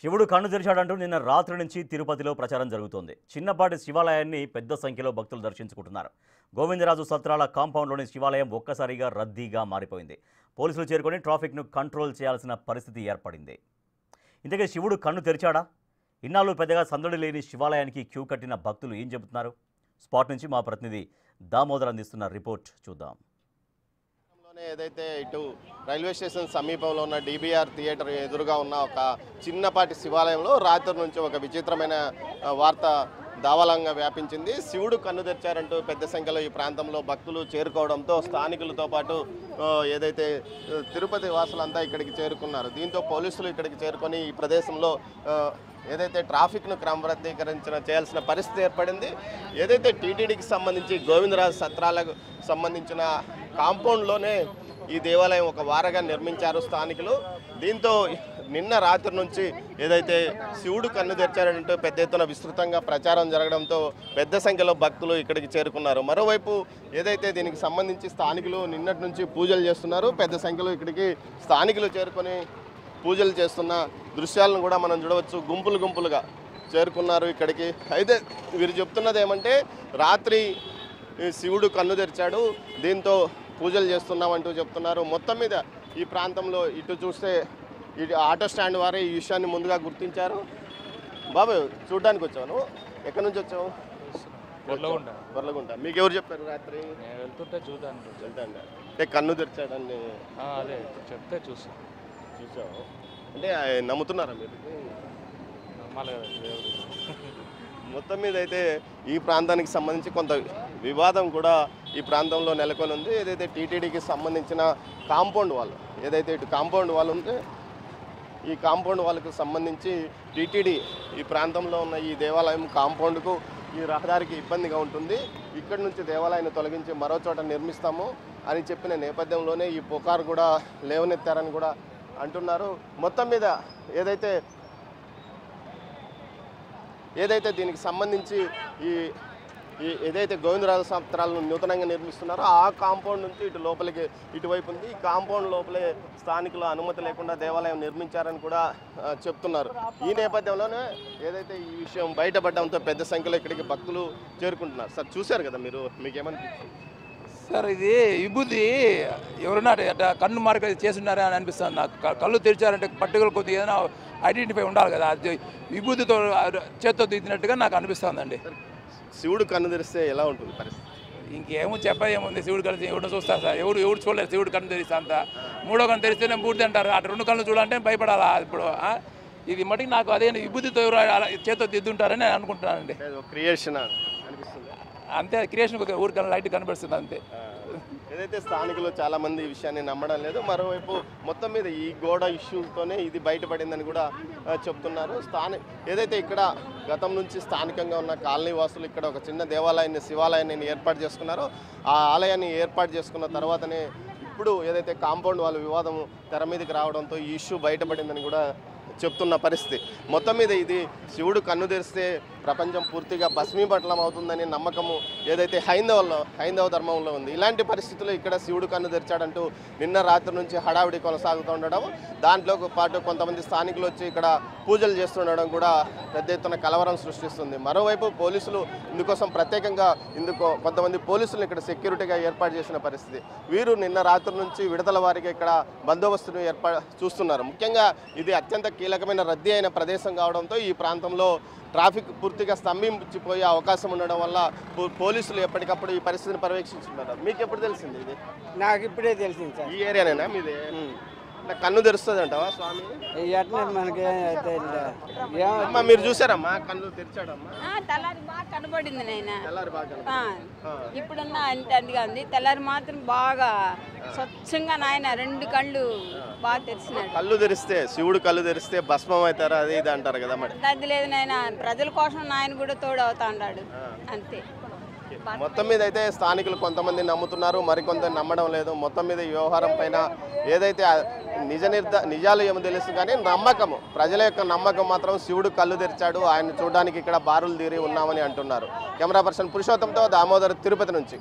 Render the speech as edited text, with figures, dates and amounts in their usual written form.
శివుడు కన్ను తెరిచాడంటూ నిన్న రాత్రి నుంచి తిరుపతిలో ప్రచారం జరుగుతోంది. చిన్నపాటి శివాలయాన్ని పెద్ద సంఖ్యలో భక్తులు దర్శించుకుంటున్నారు. గోవిందరాజు సత్రాల కాంపౌండ్లోని శివాలయం ఒక్కసారిగా రద్దీగా మారిపోయింది. పోలీసులు చేరుకొని ట్రాఫిక్ను కంట్రోల్ చేయాల్సిన పరిస్థితి ఏర్పడింది. ఇంతకీ శివుడు కన్ను తెరిచాడా? ఇన్నాళ్ళు పెద్దగా సందడి లేని శివాలయానికి క్యూ కట్టిన భక్తులు ఏం చెబుతున్నారు? స్పాట్ నుంచి మా ప్రతినిధి దామోదర్ అందిస్తున్న రిపోర్ట్ చూద్దాం. ఏదైతే ఇటు రైల్వే స్టేషన్ సమీపంలో ఉన్న DBR థియేటర్ ఎదురుగా ఉన్న ఒక చిన్నపాటి శివాలయంలో రాత్రి నుంచి ఒక విచిత్రమైన వార్త దావాలంగా వ్యాపించింది. శివుడు కన్ను తెరిచారంటూ పెద్ద సంఖ్యలో ఈ ప్రాంతంలో భక్తులు చేరుకోవడంతో స్థానికులతో పాటు ఏదైతే తిరుపతి వాసులంతా ఇక్కడికి చేరుకున్నారు. దీంతో పోలీసులు ఇక్కడికి చేరుకొని ఈ ప్రదేశంలో ఏదైతే ట్రాఫిక్ను క్రమబద్ధీకరించిన చేయాల్సిన పరిస్థితి ఏర్పడింది. ఏదైతే టీటీడీకి సంబంధించి గోవిందరాజు సత్రాలకు సంబంధించిన కాంపౌండ్లోనే ఈ దేవాలయం ఒక వారగా నిర్మించారు స్థానికులు. దీంతో నిన్న రాత్రి నుంచి ఏదైతే శివుడు కన్ను తెరిచారంటూ పెద్ద ఎత్తున విస్తృతంగా ప్రచారం జరగడంతో పెద్ద సంఖ్యలో భక్తులు ఇక్కడికి చేరుకున్నారు. మరోవైపు ఏదైతే దీనికి సంబంధించి స్థానికులు నిన్నటి నుంచి పూజలు చేస్తున్నారు. పెద్ద సంఖ్యలో ఇక్కడికి స్థానికులు చేరుకొని పూజలు చేస్తున్న దృశ్యాలను కూడా మనం చూడవచ్చు. గుంపులు గుంపులుగా చేరుకున్నారు ఇక్కడికి. అయితే వీరు చెప్తున్నది ఏమంటే రాత్రి శివుడు కన్ను తెరిచాడు, దీంతో పూజలు చేస్తున్నామంటూ చెప్తున్నారు. మొత్తం మీద ఈ ప్రాంతంలో ఇటు చూస్తే ఇటు ఆటో స్టాండ్ వారే ఈ విషయాన్ని ముందుగా గుర్తించారు. బాబు చూడడానికి వచ్చాను, ఎక్కడి నుంచి వచ్చావు? బర్లగుంట. మీకు ఎవరు చెప్పారు రాత్రి? వెళ్తుంటే వెళ్తాను అంటే కన్ను తెరిచాడండి. అదే చెప్తే చూసావు అంటే నమ్ముతున్నారా మీరు? మొత్తం మీద అయితే ఈ ప్రాంతానికి సంబంధించి కొంత వివాదం కూడా ఈ ప్రాంతంలో నెలకొని ఉంది. ఏదైతే టీటీడీకి సంబంధించిన కాంపౌండ్ వాళ్ళు, ఏదైతే ఇటు కాంపౌండ్ వాళ్ళు ఉంటే ఈ కాంపౌండ్ వాళ్ళకు సంబంధించి టీటీడీ ఈ ప్రాంతంలో ఉన్న ఈ దేవాలయం కాంపౌండ్కు ఈ రహదారికి ఇబ్బందిగా ఉంటుంది, ఇక్కడి నుంచి దేవాలయాన్ని తొలగించి మరో చోట నిర్మిస్తాము అని చెప్పిన నేపథ్యంలోనే ఈ పుకారు కూడా లేవనెత్తారని కూడా అంటున్నారు. మొత్తం మీద ఏదైతే దీనికి సంబంధించి ఏదైతే గోవిందరాజు సత్రాలను నూతనంగా నిర్మిస్తున్నారో ఆ కాంపౌండ్ నుంచి ఇటు లోపలికి ఇటువైపు ఉంది. ఈ కాంపౌండ్ లోపలే స్థానికుల అనుమతి లేకుండా దేవాలయం నిర్మించారని కూడా చెప్తున్నారు. ఈ నేపథ్యంలోనే ఏదైతే ఈ విషయం బయటపడడంతో పెద్ద సంఖ్యలో ఇక్కడికి భక్తులు చేరుకుంటున్నారు. సార్ చూశారు కదా మీరు, మీకేమనిపించింది? సార్ ఇది విభూతి ఎవరన్నా కన్ను మార్క చేస్తున్నారా అని అనిపిస్తుంది నాకు. కళ్ళు తెరిచారంటే పర్టికులర్ కొద్దిగా ఏదైనా ఐడెంటిఫై ఉండాలి కదా, అది విభూతితో చేత్తో దిద్దినట్టుగా నాకు అనిపిస్తుందండి. శివుడు కన్ను తెరిస్తే ఎలా ఉంటుంది పరిస్థితి? ఇంకేమో చెప్పేముంది, శివుడు కలిసి ఎవరు చూస్తారు సార్, ఎవరు చూడలేరు శివుడు కన్ను తెరిస్తే. అంత మూడో కన్ను తెరిస్తేనే బూడిద అంటారు, అటు రెండు కళ్ళు చూడాలంటే భయపడాలా ఇప్పుడు. ఇది మటుకు నాకు అదే విభూతితో ఎవరు చేత్తో దిద్దుంటారని నేను అనుకుంటున్నానండి. క్రియేషన్ అనిపిస్తుంది అంతే, క్రియేషన్ ఊరికన్నా లైట్ కనిపిస్తుంది అంతే. ఏదైతే స్థానికులు చాలామంది ఈ విషయాన్ని నమ్మడం లేదు. మరోవైపు మొత్తం మీద ఈ గోడ ఇష్యూతోనే ఇది బయటపడిందని కూడా చెప్తున్నారు. ఏదైతే ఇక్కడ గతం నుంచి స్థానికంగా ఉన్న కాలనీ వాసులు ఇక్కడ ఒక చిన్న దేవాలయాన్ని, శివాలయాన్ని ఏర్పాటు చేసుకున్నారో ఆ ఆలయాన్ని ఏర్పాటు చేసుకున్న తర్వాతనే ఇప్పుడు ఏదైతే కాంపౌండ్ వాళ్ళ వివాదం తెర మీదకి రావడంతో ఈ ఇష్యూ బయటపడిందని కూడా చెప్తున్న పరిస్థితి. మొత్తం మీద ఇది శివుడు కన్ను తెరిస్తే ప్రపంచం పూర్తిగా భస్మీపట్లం అవుతుందని నమ్మకము ఏదైతే హైందవ ధర్మంలో ఉంది. ఇలాంటి పరిస్థితుల్లో ఇక్కడ శివుడు కన్ను తెరిచాడంటూ నిన్న రాత్రి నుంచి హడావిడి కొనసాగుతూ ఉండడం, దాంట్లో పాటు కొంతమంది స్థానికులు వచ్చి ఇక్కడ పూజలు చేస్తుండడం కూడా పెద్ద ఎత్తున కలవరం సృష్టిస్తుంది. మరోవైపు పోలీసులు ఇందుకోసం ప్రత్యేకంగా కొంతమంది పోలీసులు ఇక్కడ సెక్యూరిటీగా ఏర్పాటు చేసిన పరిస్థితి. వీరు నిన్న రాత్రి నుంచి విడతల వారికి ఇక్కడ బందోబస్తును చూస్తున్నారు. ముఖ్యంగా ఇది అత్యంత కీలకమైన రద్దీ అయిన ప్రదేశం కావడంతో ఈ ప్రాంతంలో ట్రాఫిక్ పూర్తిగా స్తంభించిపోయే అవకాశం ఉండడం వల్ల పోలీసులు ఎప్పటికప్పుడు ఈ పరిస్థితిని పర్యవేక్షించున్నారు. మీకు ఎప్పుడు తెలిసింది ఇది? నాకు ఇప్పుడే తెలిసింది సార్. ఈ ఏరియానేనా మీది? కన్ను తెరుస్తుంది అంటావా స్వామి? మనకి మీరు చూసారమ్మా కన్ను తెరిచాడమ్మా? తెల్లారి బాగా కనబడింది నాయన. తెల్లారి బాగా ఇప్పుడున్న అంతగా ఉంది, తెల్లారి మాత్రం బాగా స్వచ్ఛంగా నాయన రెండు కళ్ళు బాగా తెరిచినాడు. కళ్ళు తెరిస్తే శివుడు కళ్ళు తెరిస్తే భస్మం అవుతారా అది ఇది అంటారు కదా మరి? అది లేదు నాయన, ప్రజల కోసం నాయన కూడా తోడు అవుతా ఉన్నాడు అంతే. మొత్తం మీద అయితే స్థానికులు కొంతమంది నమ్ముతున్నారు, మరికొంత నమ్మడం లేదు. మొత్తం మీద ఈ వ్యవహారం పైన ఏదైతే నిజాలు ఏమో తెలుసు కానీ నమ్మకము, ప్రజల యొక్క నమ్మకం మాత్రం శివుడు కళ్ళు తెరిచాడు, ఆయన చూడడానికి ఇక్కడ బారులు తీరి ఉన్నామని అంటున్నారు. కెమెరా పర్సన్ పురుషోత్తంతో దామోదర్, తిరుపతి నుంచి.